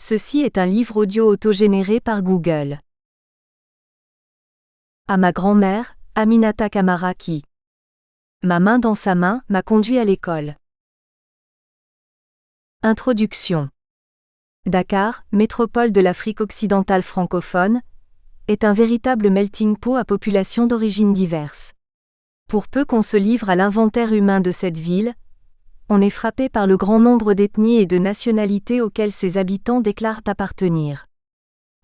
Ceci est un livre audio autogénéré par Google. À ma grand-mère, Aminata Kamara qui, ma main dans sa main, m'a conduit à l'école. Introduction. Dakar, métropole de l'Afrique occidentale francophone, est un véritable melting pot à populations d'origines diverses. Pour peu qu'on se livre à l'inventaire humain de cette ville, on est frappé par le grand nombre d'ethnies et de nationalités auxquelles ses habitants déclarent appartenir.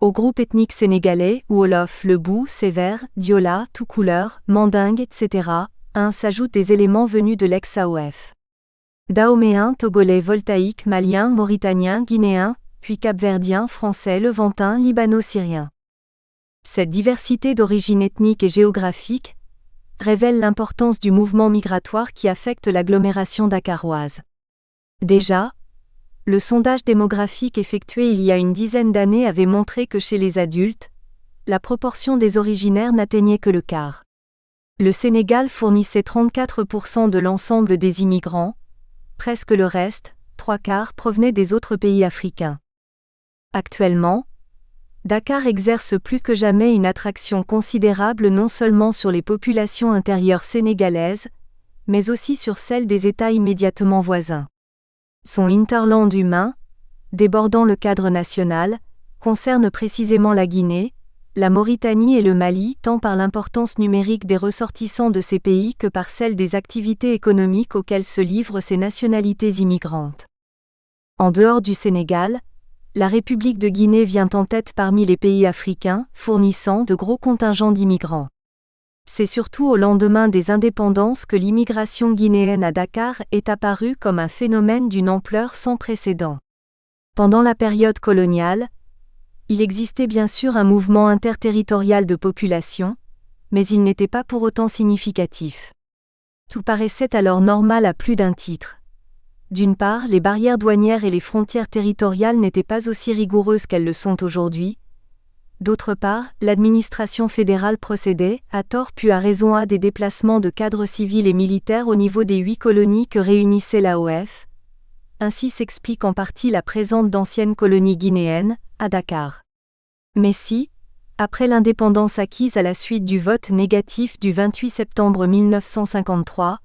Au groupe ethnique sénégalais, Wolof, Lebou, Sévère, Diola, tout couleur, Mandingue, etc., s'ajoutent des éléments venus de l'ex-AOF. Dahoméens, Togolais, Voltaïques, Maliens, Mauritaniens, Guinéens, puis Capverdiens, Français, Levantins, Libano-Syriens. Cette diversité d'origine ethnique et géographique révèle l'importance du mouvement migratoire qui affecte l'agglomération dakaroise. Déjà, le sondage démographique effectué il y a une dizaine d'années avait montré que chez les adultes, la proportion des originaires n'atteignait que le quart. Le Sénégal fournissait 34% de l'ensemble des immigrants, presque le reste, 3/4, provenaient des autres pays africains. Actuellement, Dakar exerce plus que jamais une attraction considérable non seulement sur les populations intérieures sénégalaises, mais aussi sur celles des États immédiatement voisins. Son hinterland humain, débordant le cadre national, concerne précisément la Guinée, la Mauritanie et le Mali tant par l'importance numérique des ressortissants de ces pays que par celle des activités économiques auxquelles se livrent ces nationalités immigrantes. En dehors du Sénégal, la République de Guinée vient en tête parmi les pays africains, fournissant de gros contingents d'immigrants. C'est surtout au lendemain des indépendances que l'immigration guinéenne à Dakar est apparue comme un phénomène d'une ampleur sans précédent. Pendant la période coloniale, il existait bien sûr un mouvement interterritorial de population, mais il n'était pas pour autant significatif. Tout paraissait alors normal à plus d'un titre. D'une part, les barrières douanières et les frontières territoriales n'étaient pas aussi rigoureuses qu'elles le sont aujourd'hui. D'autre part, l'administration fédérale procédait, à tort puis à raison, à des déplacements de cadres civils et militaires au niveau des 8 colonies que réunissait l'AOF. Ainsi s'explique en partie la présence d'anciennes colonies guinéennes, à Dakar. Mais si, après l'indépendance acquise à la suite du vote négatif du 28 septembre 1953,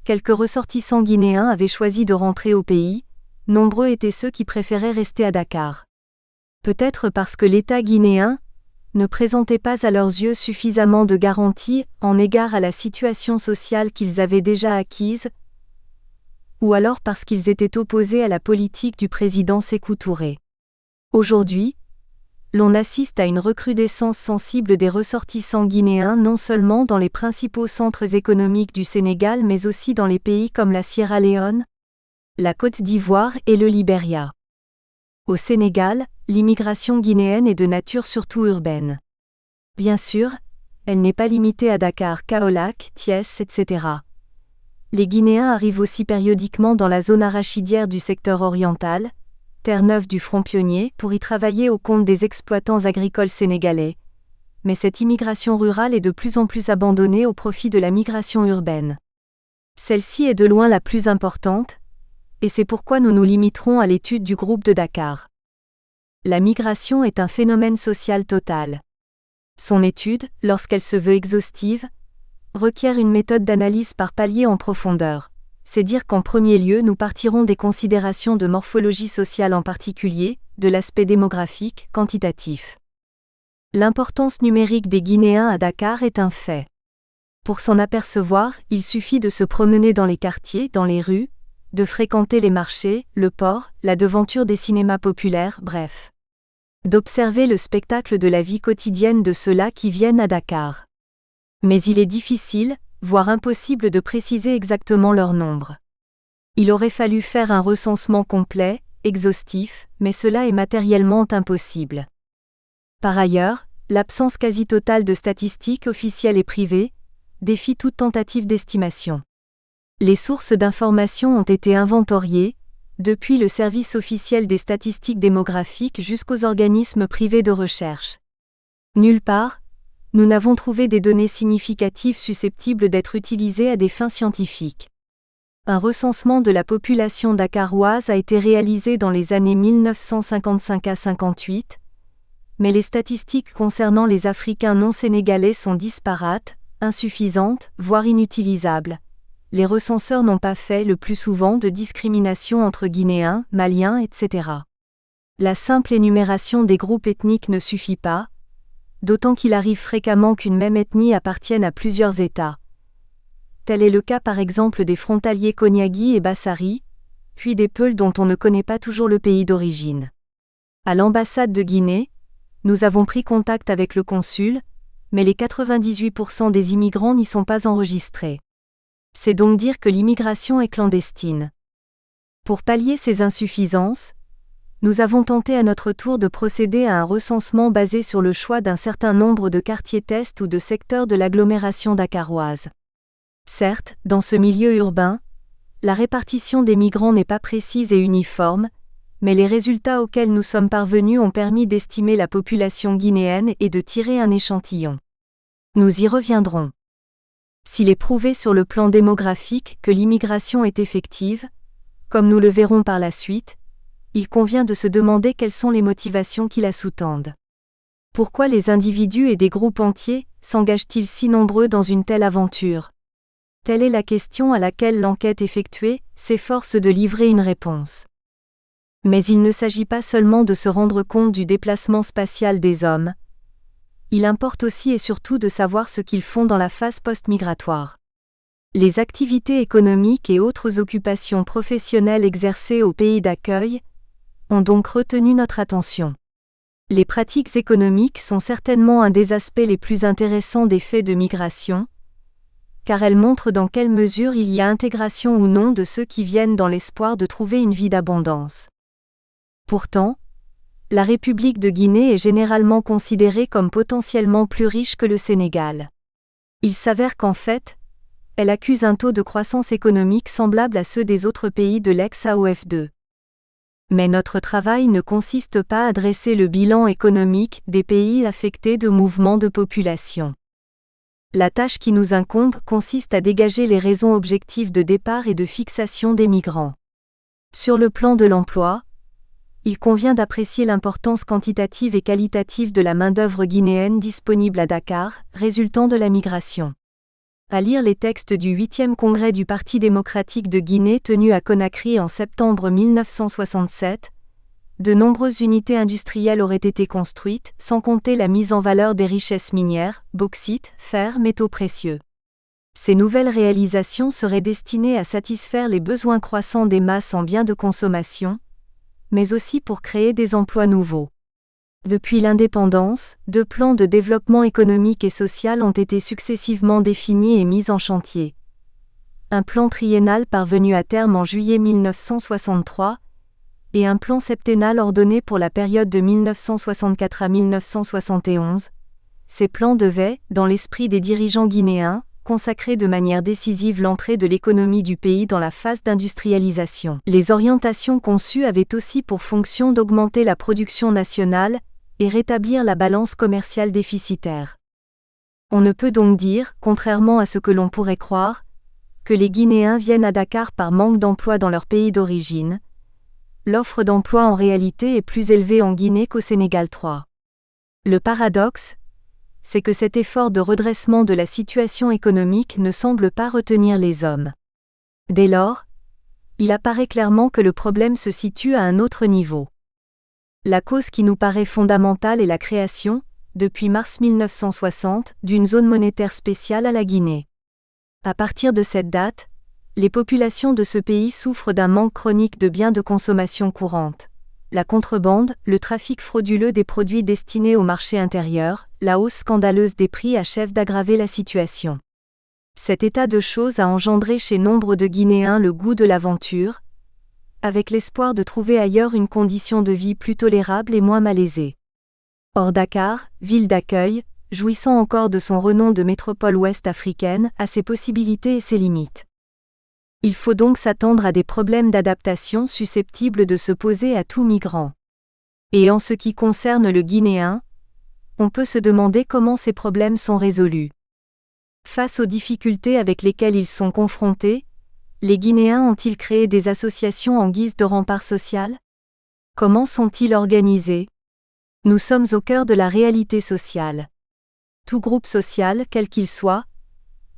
quelques ressortissants guinéens avaient choisi de rentrer au pays, nombreux étaient ceux qui préféraient rester à Dakar. Peut-être parce que l'État guinéen ne présentait pas à leurs yeux suffisamment de garanties en égard à la situation sociale qu'ils avaient déjà acquise, ou alors parce qu'ils étaient opposés à la politique du président Sékou Touré. Aujourd'hui, l'on assiste à une recrudescence sensible des ressortissants guinéens non seulement dans les principaux centres économiques du Sénégal mais aussi dans les pays comme la Sierra Leone, la Côte d'Ivoire et le Libéria. Au Sénégal, l'immigration guinéenne est de nature surtout urbaine. Bien sûr, elle n'est pas limitée à Dakar, Kaolack, Thiès, etc. Les Guinéens arrivent aussi périodiquement dans la zone arachidière du secteur oriental, Terre-Neuve du Front Pionnier, pour y travailler au compte des exploitants agricoles sénégalais. Mais cette immigration rurale est de plus en plus abandonnée au profit de la migration urbaine. Celle-ci est de loin la plus importante, et c'est pourquoi nous nous limiterons à l'étude du groupe de Dakar. La migration est un phénomène social total. Son étude, lorsqu'elle se veut exhaustive, requiert une méthode d'analyse par palier en profondeur. C'est dire qu'en premier lieu nous partirons des considérations de morphologie sociale en particulier, de l'aspect démographique, quantitatif. L'importance numérique des Guinéens à Dakar est un fait. Pour s'en apercevoir, il suffit de se promener dans les quartiers, dans les rues, de fréquenter les marchés, le port, la devanture des cinémas populaires, bref. D'observer le spectacle de la vie quotidienne de ceux-là qui viennent à Dakar. Mais il est difficile, voire impossible de préciser exactement leur nombre. Il aurait fallu faire un recensement complet, exhaustif, mais cela est matériellement impossible. Par ailleurs, l'absence quasi totale de statistiques officielles et privées défie toute tentative d'estimation. Les sources d'information ont été inventoriées, depuis le service officiel des statistiques démographiques jusqu'aux organismes privés de recherche. Nulle part, nous n'avons trouvé des données significatives susceptibles d'être utilisées à des fins scientifiques. Un recensement de la population dakaroise a été réalisé dans les années 1955 à 58, mais les statistiques concernant les Africains non sénégalais sont disparates, insuffisantes, voire inutilisables. Les recenseurs n'ont pas fait le plus souvent de discrimination entre Guinéens, Maliens, etc. La simple énumération des groupes ethniques ne suffit pas, d'autant qu'il arrive fréquemment qu'une même ethnie appartienne à plusieurs États. Tel est le cas par exemple des frontaliers Konyagi et Bassari, puis des Peuls dont on ne connaît pas toujours le pays d'origine. À l'ambassade de Guinée, nous avons pris contact avec le consul, mais les 98% des immigrants n'y sont pas enregistrés. C'est donc dire que l'immigration est clandestine. Pour pallier ces insuffisances, nous avons tenté à notre tour de procéder à un recensement basé sur le choix d'un certain nombre de quartiers tests ou de secteurs de l'agglomération dakaroise. Certes, dans ce milieu urbain, la répartition des migrants n'est pas précise et uniforme, mais les résultats auxquels nous sommes parvenus ont permis d'estimer la population guinéenne et de tirer un échantillon. Nous y reviendrons. S'il est prouvé sur le plan démographique que l'immigration est effective, comme nous le verrons par la suite, il convient de se demander quelles sont les motivations qui la sous-tendent. Pourquoi les individus et des groupes entiers s'engagent-ils si nombreux dans une telle aventure ? Telle est la question à laquelle l'enquête effectuée s'efforce de livrer une réponse. Mais il ne s'agit pas seulement de se rendre compte du déplacement spatial des hommes. Il importe aussi et surtout de savoir ce qu'ils font dans la phase post-migratoire. Les activités économiques et autres occupations professionnelles exercées au pays d'accueil ont donc retenu notre attention. Les pratiques économiques sont certainement un des aspects les plus intéressants des faits de migration, car elles montrent dans quelle mesure il y a intégration ou non de ceux qui viennent dans l'espoir de trouver une vie d'abondance. Pourtant, la République de Guinée est généralement considérée comme potentiellement plus riche que le Sénégal. Il s'avère qu'en fait, elle accuse un taux de croissance économique semblable à ceux des autres pays de l'ex-AOF2. Mais notre travail ne consiste pas à dresser le bilan économique des pays affectés de mouvements de population. La tâche qui nous incombe consiste à dégager les raisons objectives de départ et de fixation des migrants. Sur le plan de l'emploi, il convient d'apprécier l'importance quantitative et qualitative de la main-d'œuvre guinéenne disponible à Dakar, résultant de la migration. À lire les textes du 8e congrès du Parti démocratique de Guinée tenu à Conakry en septembre 1967, de nombreuses unités industrielles auraient été construites, sans compter la mise en valeur des richesses minières, bauxite, fer, métaux précieux. Ces nouvelles réalisations seraient destinées à satisfaire les besoins croissants des masses en biens de consommation, mais aussi pour créer des emplois nouveaux. Depuis l'indépendance, 2 plans de développement économique et social ont été successivement définis et mis en chantier. Un plan triennal parvenu à terme en juillet 1963, et un plan septennal ordonné pour la période de 1964 à 1971. Ces plans devaient, dans l'esprit des dirigeants guinéens, consacrer de manière décisive l'entrée de l'économie du pays dans la phase d'industrialisation. Les orientations conçues avaient aussi pour fonction d'augmenter la production nationale et rétablir la balance commerciale déficitaire. On ne peut donc dire, contrairement à ce que l'on pourrait croire, que les Guinéens viennent à Dakar par manque d'emploi dans leur pays d'origine. L'offre d'emploi en réalité est plus élevée en Guinée qu'au Sénégal 3. Le paradoxe, c'est que cet effort de redressement de la situation économique ne semble pas retenir les hommes. Dès lors, il apparaît clairement que le problème se situe à un autre niveau. La cause qui nous paraît fondamentale est la création, depuis mars 1960, d'une zone monétaire spéciale à la Guinée. À partir de cette date, les populations de ce pays souffrent d'un manque chronique de biens de consommation courante. La contrebande, le trafic frauduleux des produits destinés au marché intérieur, la hausse scandaleuse des prix achèvent d'aggraver la situation. Cet état de choses a engendré chez nombre de Guinéens le goût de l'aventure, avec l'espoir de trouver ailleurs une condition de vie plus tolérable et moins malaisée. Or Dakar, ville d'accueil, jouissant encore de son renom de métropole ouest africaine, a ses possibilités et ses limites. Il faut donc s'attendre à des problèmes d'adaptation susceptibles de se poser à tout migrant. Et en ce qui concerne le Guinéen, on peut se demander comment ces problèmes sont résolus. Face aux difficultés avec lesquelles ils sont confrontés, Les Guinéens ont-ils créé des associations en guise de rempart social? Comment sont-ils organisés? Nous sommes au cœur de la réalité sociale. Tout groupe social, quel qu'il soit,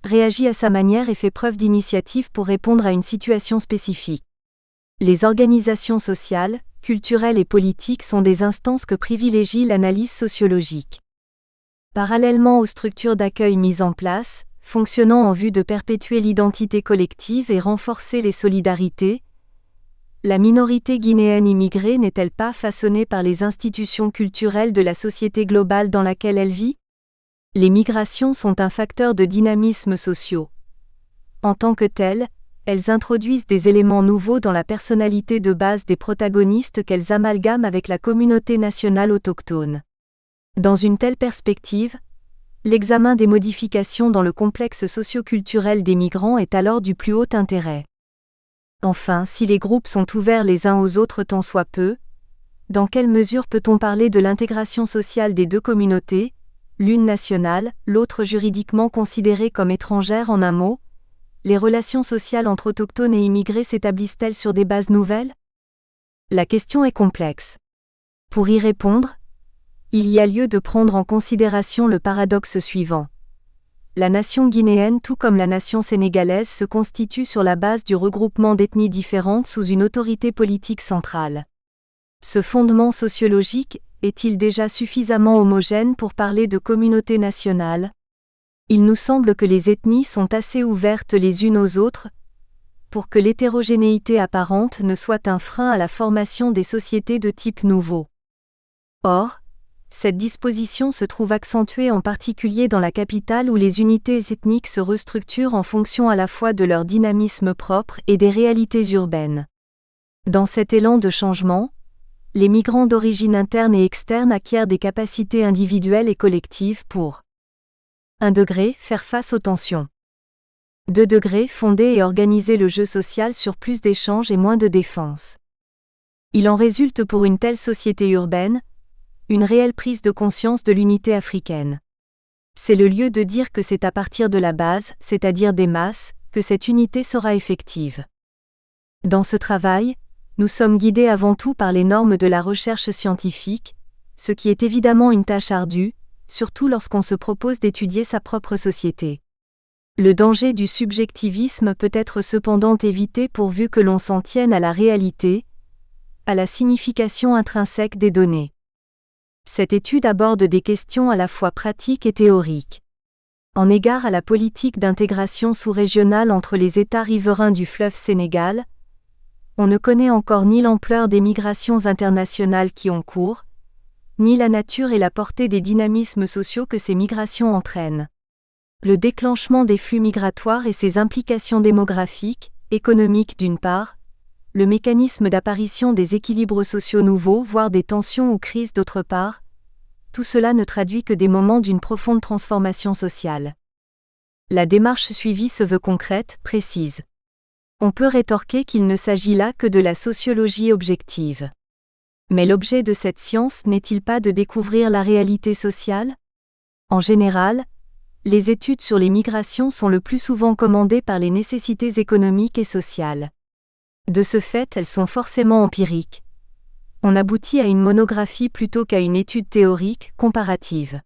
réagit à sa manière et fait preuve d'initiative pour répondre à une situation spécifique. Les organisations sociales, culturelles et politiques sont des instances que privilégie l'analyse sociologique. Parallèlement aux structures d'accueil mises en place, fonctionnant en vue de perpétuer l'identité collective et renforcer les solidarités, la minorité guinéenne immigrée n'est-elle pas façonnée par les institutions culturelles de la société globale dans laquelle elle vit? Les migrations sont un facteur de dynamisme social. En tant que telles, elles introduisent des éléments nouveaux dans la personnalité de base des protagonistes qu'elles amalgament avec la communauté nationale autochtone. Dans une telle perspective, l'examen des modifications dans le complexe socio-culturel des migrants est alors du plus haut intérêt. Enfin, si les groupes sont ouverts les uns aux autres tant soit peu, dans quelle mesure peut-on parler de l'intégration sociale des deux communautés, l'une nationale, l'autre juridiquement considérée comme étrangère? En un mot, les relations sociales entre autochtones et immigrés s'établissent-elles sur des bases nouvelles? La question est complexe. Pour y répondre, il y a lieu de prendre en considération le paradoxe suivant. La nation guinéenne tout comme la nation sénégalaise se constitue sur la base du regroupement d'ethnies différentes sous une autorité politique centrale. Ce fondement sociologique est-il déjà suffisamment homogène pour parler de communauté nationale? Il nous semble que les ethnies sont assez ouvertes les unes aux autres pour que l'hétérogénéité apparente ne soit un frein à la formation des sociétés de type nouveau. Or, cette disposition se trouve accentuée en particulier dans la capitale où les unités ethniques se restructurent en fonction à la fois de leur dynamisme propre et des réalités urbaines. Dans cet élan de changement, les migrants d'origine interne et externe acquièrent des capacités individuelles et collectives pour 1 degré, faire face aux tensions. 2 degrés, fonder et organiser le jeu social sur plus d'échanges et moins de défense. Il en résulte pour une telle société urbaine, une réelle prise de conscience de l'unité africaine. C'est le lieu de dire que c'est à partir de la base, c'est-à-dire des masses, que cette unité sera effective. Dans ce travail, nous sommes guidés avant tout par les normes de la recherche scientifique, ce qui est évidemment une tâche ardue, surtout lorsqu'on se propose d'étudier sa propre société. Le danger du subjectivisme peut être cependant évité pourvu que l'on s'en tienne à la réalité, à la signification intrinsèque des données. Cette étude aborde des questions à la fois pratiques et théoriques. En égard à la politique d'intégration sous-régionale entre les États riverains du fleuve Sénégal, on ne connaît encore ni l'ampleur des migrations internationales qui ont cours, ni la nature et la portée des dynamismes sociaux que ces migrations entraînent. Le déclenchement des flux migratoires et ses implications démographiques, économiques d'une part, le mécanisme d'apparition des équilibres sociaux nouveaux voire des tensions ou crises d'autre part, tout cela ne traduit que des moments d'une profonde transformation sociale. La démarche suivie se veut concrète, précise. On peut rétorquer qu'il ne s'agit là que de la sociologie objective. Mais l'objet de cette science n'est-il pas de découvrir la réalité sociale? En général, les études sur les migrations sont le plus souvent commandées par les nécessités économiques et sociales. De ce fait, elles sont forcément empiriques. On aboutit à une monographie plutôt qu'à une étude théorique, comparative.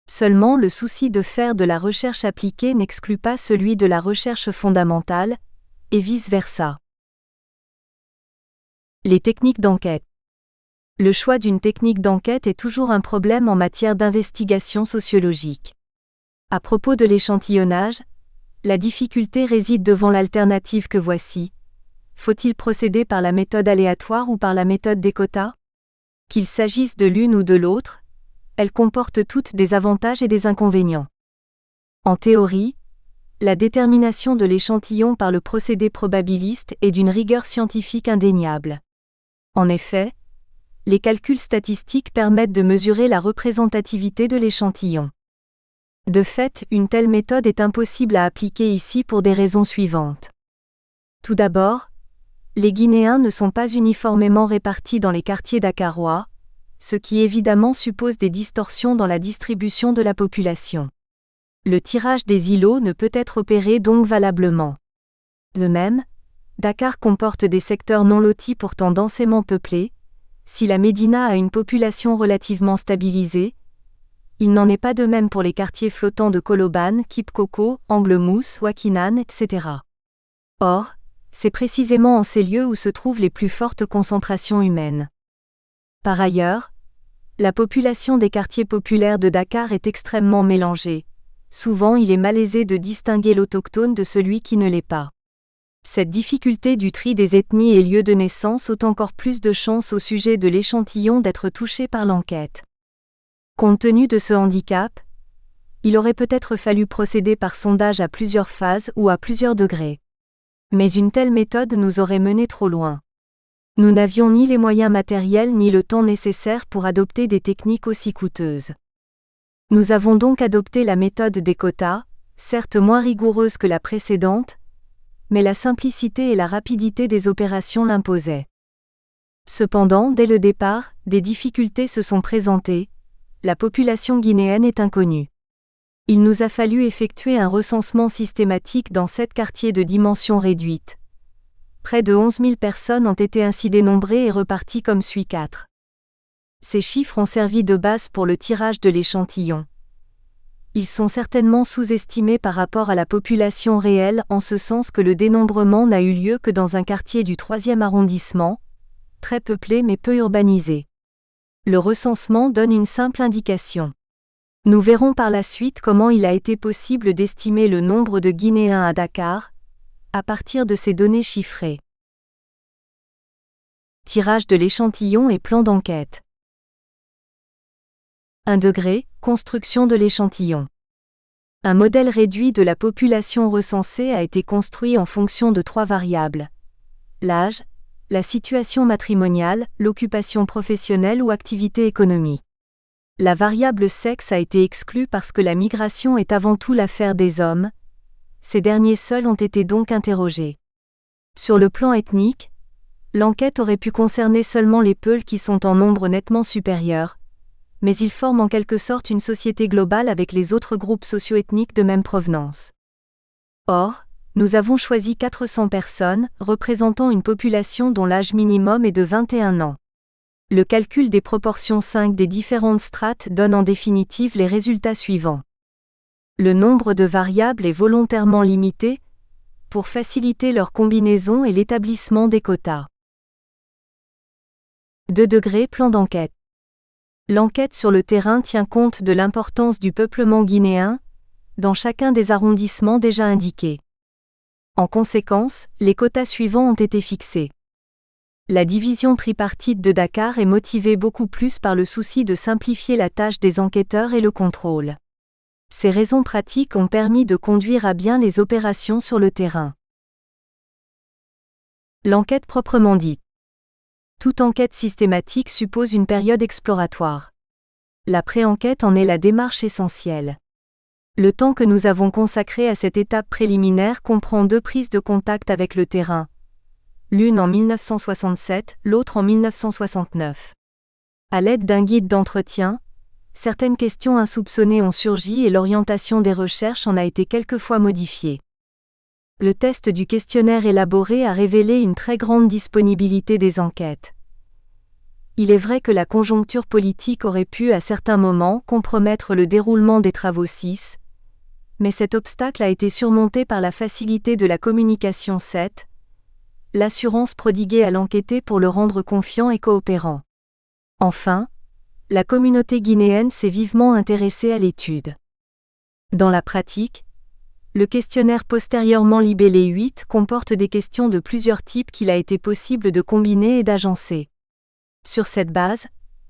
Seulement le souci de faire de la recherche appliquée n'exclut pas celui de la recherche fondamentale, et vice-versa. Les techniques d'enquête. Le choix d'une technique d'enquête est toujours un problème en matière d'investigation sociologique. À propos de l'échantillonnage, la difficulté réside devant l'alternative que voici. Faut-il procéder par la méthode aléatoire ou par la méthode des quotas? Qu'il s'agisse de l'une ou de l'autre, elles comportent toutes des avantages et des inconvénients. En théorie, la détermination de l'échantillon par le procédé probabiliste est d'une rigueur scientifique indéniable. En effet, les calculs statistiques permettent de mesurer la représentativité de l'échantillon. De fait, une telle méthode est impossible à appliquer ici pour des raisons suivantes. Tout d'abord, les Guinéens ne sont pas uniformément répartis dans les quartiers dakarois, ce qui évidemment suppose des distorsions dans la distribution de la population. Le tirage des îlots ne peut être opéré donc valablement. De même, Dakar comporte des secteurs non lotis pourtant densément peuplés. Si la Médina a une population relativement stabilisée, il n'en est pas de même pour les quartiers flottants de Colobane, Kipkoko, Angle-Mousse, Wakinan, etc. Or, c'est précisément en ces lieux où se trouvent les plus fortes concentrations humaines. Par ailleurs, la population des quartiers populaires de Dakar est extrêmement mélangée. Souvent il est malaisé de distinguer l'autochtone de celui qui ne l'est pas. Cette difficulté du tri des ethnies et lieux de naissance ôte encore plus de chances au sujet de l'échantillon d'être touché par l'enquête. Compte tenu de ce handicap, il aurait peut-être fallu procéder par sondage à plusieurs phases ou à plusieurs degrés. Mais une telle méthode nous aurait mené trop loin. Nous n'avions ni les moyens matériels ni le temps nécessaire pour adopter des techniques aussi coûteuses. Nous avons donc adopté la méthode des quotas, certes moins rigoureuse que la précédente, mais la simplicité et la rapidité des opérations l'imposaient. Cependant, dès le départ, des difficultés se sont présentées. La population guinéenne est inconnue. Il nous a fallu effectuer un recensement systématique dans 7 quartiers de dimension réduite. Près de 11 000 personnes ont été ainsi dénombrées et reparties comme suit 4. Ces chiffres ont servi de base pour le tirage de l'échantillon. Ils sont certainement sous-estimés par rapport à la population réelle en ce sens que le dénombrement n'a eu lieu que dans un quartier du 3e arrondissement, très peuplé mais peu urbanisé. Le recensement donne une simple indication. Nous verrons par la suite comment il a été possible d'estimer le nombre de Guinéens à Dakar, à partir de ces données chiffrées. Tirage de l'échantillon et plan d'enquête. 1 degré, construction de l'échantillon. Un modèle réduit de la population recensée a été construit en fonction de 3 variables. L'âge, la situation matrimoniale, l'occupation professionnelle ou activité économique. La variable sexe a été exclue parce que la migration est avant tout l'affaire des hommes. Ces derniers seuls ont été donc interrogés. Sur le plan ethnique, l'enquête aurait pu concerner seulement les Peuls qui sont en nombre nettement supérieur, mais ils forment en quelque sorte une société globale avec les autres groupes socio-ethniques de même provenance. Or, nous avons choisi 400 personnes, représentant une population dont l'âge minimum est de 21 ans. Le calcul des proportions 5 des différentes strates donne en définitive les résultats suivants. Le nombre de variables est volontairement limité, pour faciliter leur combinaison et l'établissement des quotas. 2 degrés plan d'enquête. L'enquête sur le terrain tient compte de l'importance du peuplement guinéen, dans chacun des arrondissements déjà indiqués. En conséquence, les quotas suivants ont été fixés. La division tripartite de Dakar est motivée beaucoup plus par le souci de simplifier la tâche des enquêteurs et le contrôle. Ces raisons pratiques ont permis de conduire à bien les opérations sur le terrain. L'enquête proprement dite. Toute enquête systématique suppose une période exploratoire. La pré-enquête en est la démarche essentielle. Le temps que nous avons consacré à cette étape préliminaire comprend 2 prises de contact avec le terrain. L'une en 1967, l'autre en 1969. À l'aide d'un guide d'entretien, certaines questions insoupçonnées ont surgi et l'orientation des recherches en a été quelquefois modifiée. Le test du questionnaire élaboré a révélé une très grande disponibilité des enquêtes. Il est vrai que la conjoncture politique aurait pu à certains moments compromettre le déroulement des travaux 6, mais cet obstacle a été surmonté par la facilité de la communication 7, l'assurance prodiguée à l'enquêté pour le rendre confiant et coopérant. Enfin, la communauté guinéenne s'est vivement intéressée à l'étude. Dans la pratique, le questionnaire postérieurement libellé 8 comporte des questions de plusieurs types qu'il a été possible de combiner et d'agencer. Sur cette base,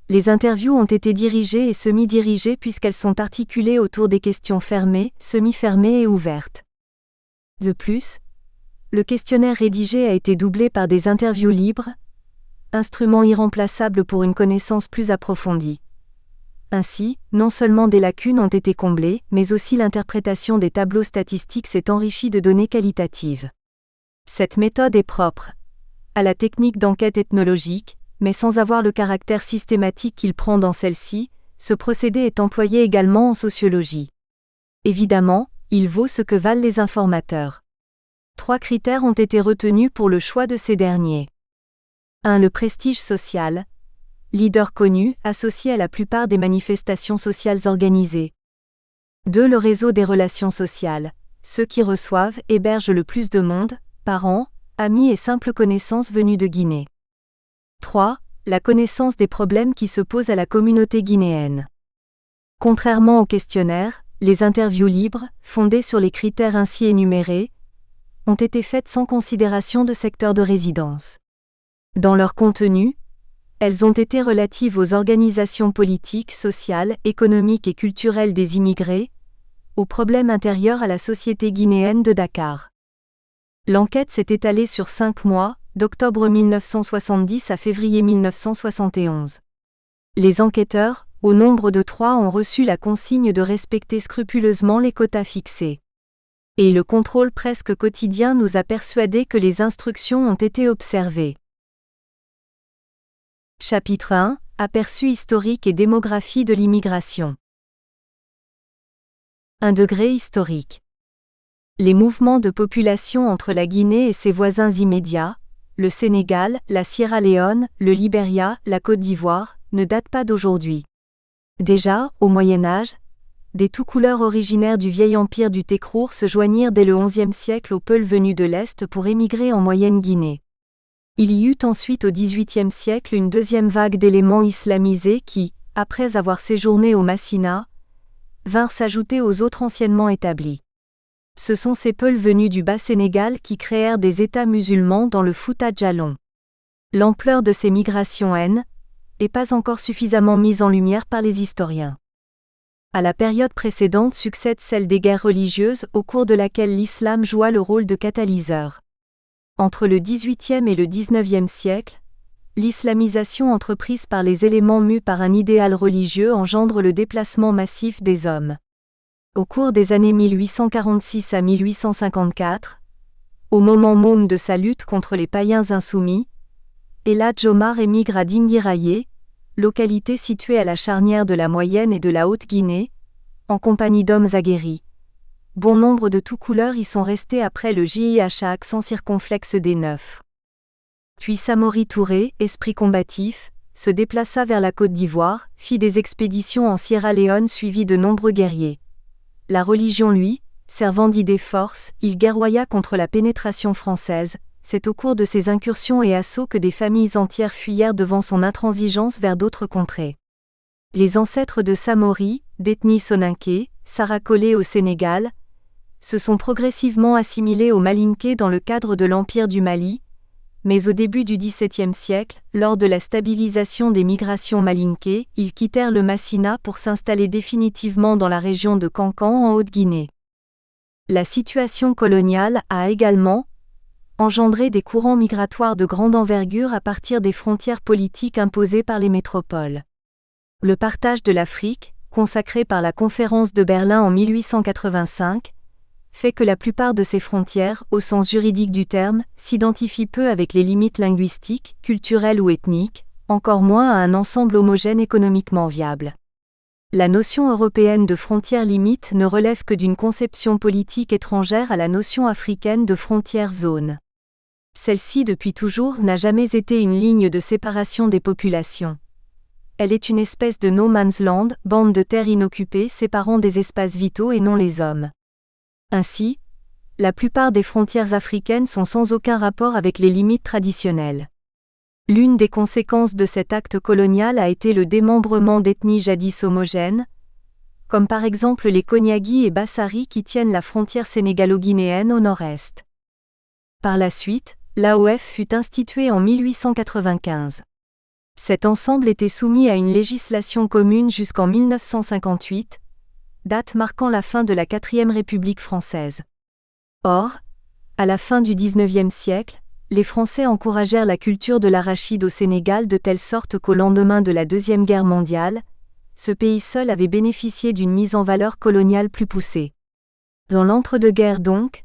les interviews ont été dirigées et semi-dirigées puisqu'elles sont articulées autour des questions fermées, semi-fermées et ouvertes. De plus, le questionnaire rédigé a été doublé par des interviews libres, instrument irremplaçable pour une connaissance plus approfondie. Ainsi, non seulement des lacunes ont été comblées, mais aussi l'interprétation des tableaux statistiques s'est enrichie de données qualitatives. Cette méthode est propre à la technique d'enquête ethnologique, mais sans avoir le caractère systématique qu'il prend dans celle-ci, ce procédé est employé également en sociologie. Évidemment, il vaut ce que valent les informateurs. 3 critères ont été retenus pour le choix de ces derniers. 1. Le prestige social. Leader connu, associé à la plupart des manifestations sociales organisées. 2. Le réseau des relations sociales. Ceux qui reçoivent, hébergent le plus de monde, parents, amis et simples connaissances venus de Guinée. 3. La connaissance des problèmes qui se posent à la communauté guinéenne. Contrairement au questionnaire, les interviews libres, fondées sur les critères ainsi énumérés, ont été faites sans considération de secteur de résidence. Dans leur contenu, elles ont été relatives aux organisations politiques, sociales, économiques et culturelles des immigrés, aux problèmes intérieurs à la société guinéenne de Dakar. L'enquête s'est étalée sur 5 mois, d'octobre 1970 à février 1971. Les enquêteurs, au nombre de 3, ont reçu la consigne de respecter scrupuleusement les quotas fixés. Et le contrôle presque quotidien nous a persuadés que les instructions ont été observées. Chapitre 1. Aperçu historique et démographie de l'immigration. 1 degré historique. Les mouvements de population entre la Guinée et ses voisins immédiats, le Sénégal, la Sierra Leone, le Libéria, la Côte d'Ivoire, ne datent pas d'aujourd'hui. Déjà, au Moyen Âge, des tout-couleurs originaires du vieil empire du Tekrour se joignirent dès le XIe siècle aux Peuls venus de l'Est pour émigrer en Moyenne-Guinée. Il y eut ensuite au XVIIIe siècle une deuxième vague d'éléments islamisés qui, après avoir séjourné au Massina, vinrent s'ajouter aux autres anciennement établis. Ce sont ces Peuls venus du Bas-Sénégal qui créèrent des États musulmans dans le Fouta Djallon. L'ampleur de ces migrations n'est pas encore suffisamment mise en lumière par les historiens. À la période précédente succède celle des guerres religieuses au cours de laquelle l'islam joua le rôle de catalyseur. Entre le XVIIIe et le XIXe siècle, l'islamisation entreprise par les éléments mus par un idéal religieux engendre le déplacement massif des hommes. Au cours des années 1846 à 1854, au moment même de sa lutte contre les païens insoumis, El Hadj Omar émigre à Dinguiraye, localité située à la charnière de la Moyenne et de la Haute-Guinée, en compagnie d'hommes aguerris. Bon nombre de toutes couleurs y sont restés après le JIH à accent circonflexe des Neufs. Puis Samori Touré, esprit combatif, se déplaça vers la Côte d'Ivoire, fit des expéditions en Sierra Leone suivi de nombreux guerriers. La religion lui, servant d'idée force, il guerroya contre la pénétration française. C'est au cours de ces incursions et assauts que des familles entières fuyèrent devant son intransigeance vers d'autres contrées. Les ancêtres de Samori, d'ethnie soninké, Sarakolé au Sénégal, se sont progressivement assimilés aux Malinké dans le cadre de l'Empire du Mali, mais au début du XVIIe siècle, lors de la stabilisation des migrations malinké, ils quittèrent le Massina pour s'installer définitivement dans la région de Kankan en Haute-Guinée. La situation coloniale a également engendré des courants migratoires de grande envergure à partir des frontières politiques imposées par les métropoles. Le partage de l'Afrique, consacré par la Conférence de Berlin en 1885, fait que la plupart de ces frontières, au sens juridique du terme, s'identifient peu avec les limites linguistiques, culturelles ou ethniques, encore moins à un ensemble homogène économiquement viable. La notion européenne de frontière limite ne relève que d'une conception politique étrangère à la notion africaine de frontière-zone. Celle-ci depuis toujours n'a jamais été une ligne de séparation des populations. Elle est une espèce de no man's land, bande de terre inoccupée séparant des espaces vitaux et non les hommes. Ainsi, la plupart des frontières africaines sont sans aucun rapport avec les limites traditionnelles. L'une des conséquences de cet acte colonial a été le démembrement d'ethnies jadis homogènes, comme par exemple les Koniagis et Bassaris qui tiennent la frontière sénégalo-guinéenne au nord-est. Par la suite, l'AOF fut instituée en 1895. Cet ensemble était soumis à une législation commune jusqu'en 1958, date marquant la fin de la 4e République française. Or, à la fin du XIXe siècle, les Français encouragèrent la culture de l'arachide au Sénégal de telle sorte qu'au lendemain de la Deuxième Guerre mondiale, ce pays seul avait bénéficié d'une mise en valeur coloniale plus poussée. Dans l'entre-deux-guerres donc,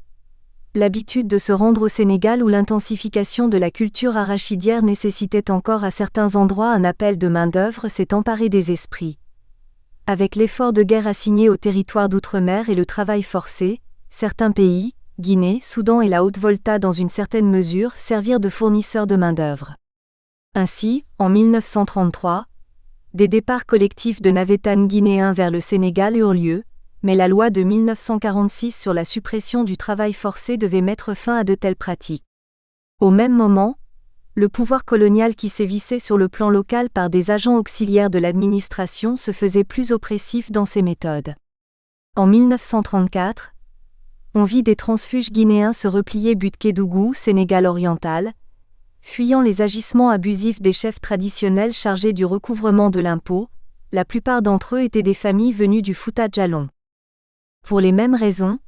l'habitude de se rendre au Sénégal où l'intensification de la culture arachidière nécessitait encore à certains endroits un appel de main-d'œuvre s'est emparée des esprits. Avec l'effort de guerre assigné aux territoires d'outre-mer et le travail forcé, certains pays, Guinée, Soudan et la Haute-Volta dans une certaine mesure servirent de fournisseurs de main-d'œuvre. Ainsi, en 1933, des départs collectifs de navétanes guinéens vers le Sénégal eurent lieu, mais la loi de 1946 sur la suppression du travail forcé devait mettre fin à de telles pratiques. Au même moment, le pouvoir colonial qui sévissait sur le plan local par des agents auxiliaires de l'administration se faisait plus oppressif dans ses méthodes. En 1934, on vit des transfuges guinéens se replier but Kédougou, Sénégal oriental, fuyant les agissements abusifs des chefs traditionnels chargés du recouvrement de l'impôt. La plupart d'entre eux étaient des familles venues du Fouta Djallon. Pour les mêmes raisons,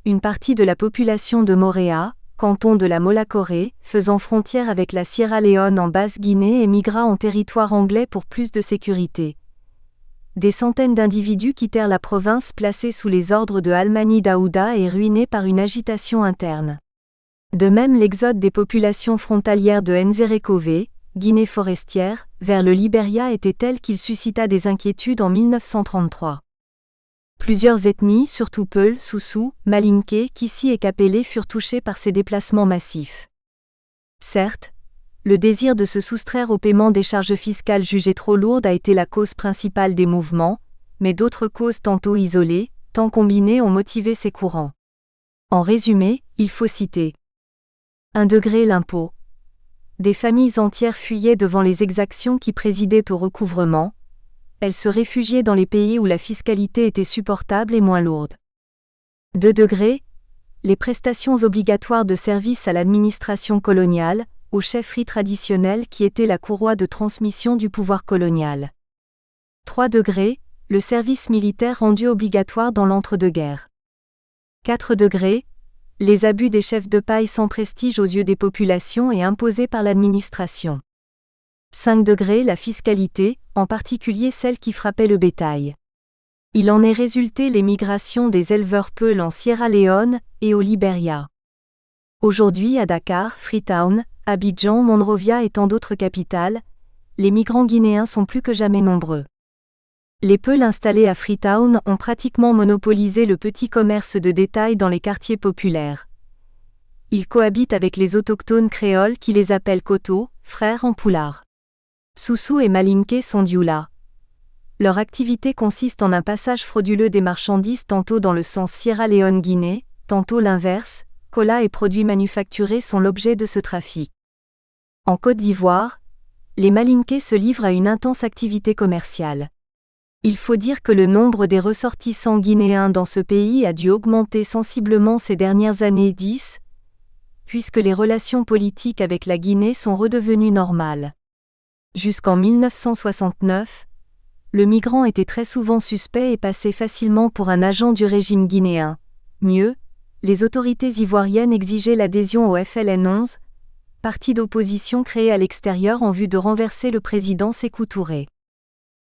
une partie de la population de Moréa, canton de la Molacoré, faisant frontière avec la Sierra Leone en Basse-Guinée, émigra en territoire anglais pour plus de sécurité. Des centaines d'individus quittèrent la province placée sous les ordres de Almani Daouda et ruinée par une agitation interne. De même, l'exode des populations frontalières de Nzerekove, Guinée forestière, vers le Libéria était tel qu'il suscita des inquiétudes en 1933. Plusieurs ethnies, surtout Peul, Soussou, Malinké, Kissi et Kapélé furent touchées par ces déplacements massifs. Certes, le désir de se soustraire au paiement des charges fiscales jugées trop lourdes a été la cause principale des mouvements, mais d'autres causes tantôt isolées, tant combinées ont motivé ces courants. En résumé, il faut citer 1 degré l'impôt. Des familles entières fuyaient devant les exactions qui présidaient au recouvrement. Elles se réfugiaient dans les pays où la fiscalité était supportable et moins lourde. 2 degrés. Les prestations obligatoires de service à l'administration coloniale, aux chefferies traditionnelles qui étaient la courroie de transmission du pouvoir colonial. 3 degrés. Le service militaire rendu obligatoire dans l'entre-deux-guerres. 4 degrés. Les abus des chefs de paille sans prestige aux yeux des populations et imposés par l'administration. 5 degrés. La fiscalité, en particulier celle qui frappait le bétail. Il en est résulté l'émigration des éleveurs Peul en Sierra Leone et au Libéria. Aujourd'hui à Dakar, Freetown, Abidjan, Monrovia et tant d'autres capitales, les migrants guinéens sont plus que jamais nombreux. Les Peuls installés à Freetown ont pratiquement monopolisé le petit commerce de détail dans les quartiers populaires. Ils cohabitent avec les autochtones créoles qui les appellent Koto, frères en poulard. Soussou et Malinké sont Dioula. Leur activité consiste en un passage frauduleux des marchandises tantôt dans le sens Sierra Leone-Guinée, tantôt l'inverse. Cola et produits manufacturés sont l'objet de ce trafic. En Côte d'Ivoire, les Malinkés se livrent à une intense activité commerciale. Il faut dire que le nombre des ressortissants guinéens dans ce pays a dû augmenter sensiblement ces dernières années 10, puisque les relations politiques avec la Guinée sont redevenues normales. Jusqu'en 1969, le migrant était très souvent suspect et passait facilement pour un agent du régime guinéen. Mieux, les autorités ivoiriennes exigeaient l'adhésion au FLN 11, parti d'opposition créé à l'extérieur en vue de renverser le président Sékou Touré.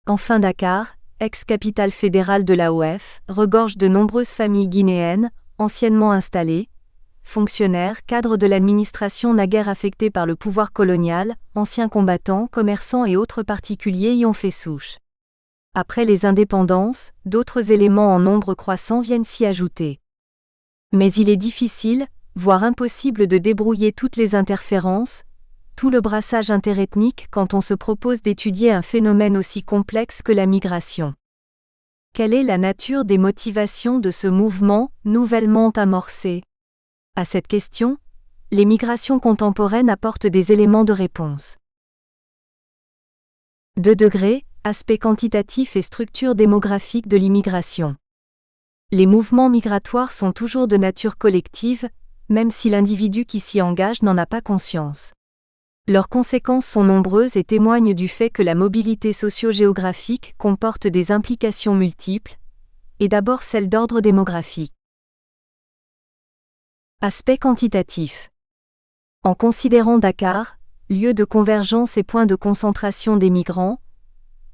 Enfin Dakar, ex-capitale fédérale de l'AOF, regorge de nombreuses familles guinéennes, anciennement installées, fonctionnaires, cadres de l'administration naguère affectés par le pouvoir colonial, anciens combattants, commerçants et autres particuliers y ont fait souche. Après les indépendances, d'autres éléments en nombre croissant viennent s'y ajouter. Mais il est difficile, voire impossible de débrouiller toutes les interférences, tout le brassage interethnique quand on se propose d'étudier un phénomène aussi complexe que la migration. Quelle est la nature des motivations de ce mouvement nouvellement amorcé ? À cette question, les migrations contemporaines apportent des éléments de réponse. 2 degrés, aspect quantitatif et structure démographique de l'immigration. Les mouvements migratoires sont toujours de nature collective, même si l'individu qui s'y engage n'en a pas conscience. Leurs conséquences sont nombreuses et témoignent du fait que la mobilité socio-géographique comporte des implications multiples, et d'abord celle d'ordre démographique. Aspect quantitatif. En considérant Dakar, lieu de convergence et point de concentration des migrants,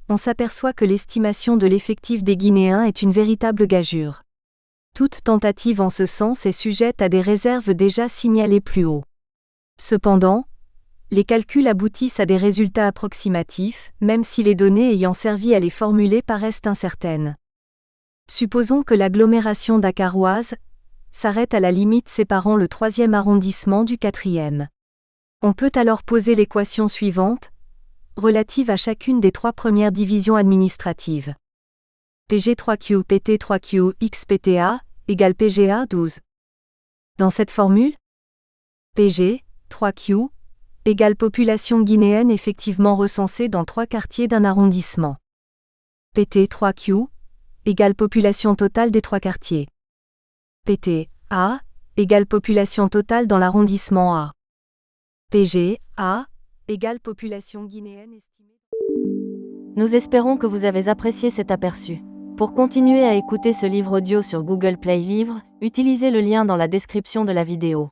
on s'aperçoit que l'estimation de l'effectif des Guinéens est une véritable gageure. Toute tentative en ce sens est sujette à des réserves déjà signalées plus haut. Cependant, les calculs aboutissent à des résultats approximatifs, même si les données ayant servi à les formuler paraissent incertaines. Supposons que l'agglomération dakaroise, s'arrête à la limite séparant le 3e arrondissement du 4e. On peut alors poser l'équation suivante, relative à chacune des 3 premières divisions administratives. PG3Q PT3Q X PTA égale PGA 12. Dans cette formule, PG 3Q égale population guinéenne effectivement recensée dans 3 quartiers d'un arrondissement. PT 3Q égale population totale des 3 quartiers. PT A égale population totale dans l'arrondissement A. PG A égale population guinéenne estimée. Nous espérons que vous avez apprécié cet aperçu. Pour continuer à écouter ce livre audio sur Google Play Livres, utilisez le lien dans la description de la vidéo.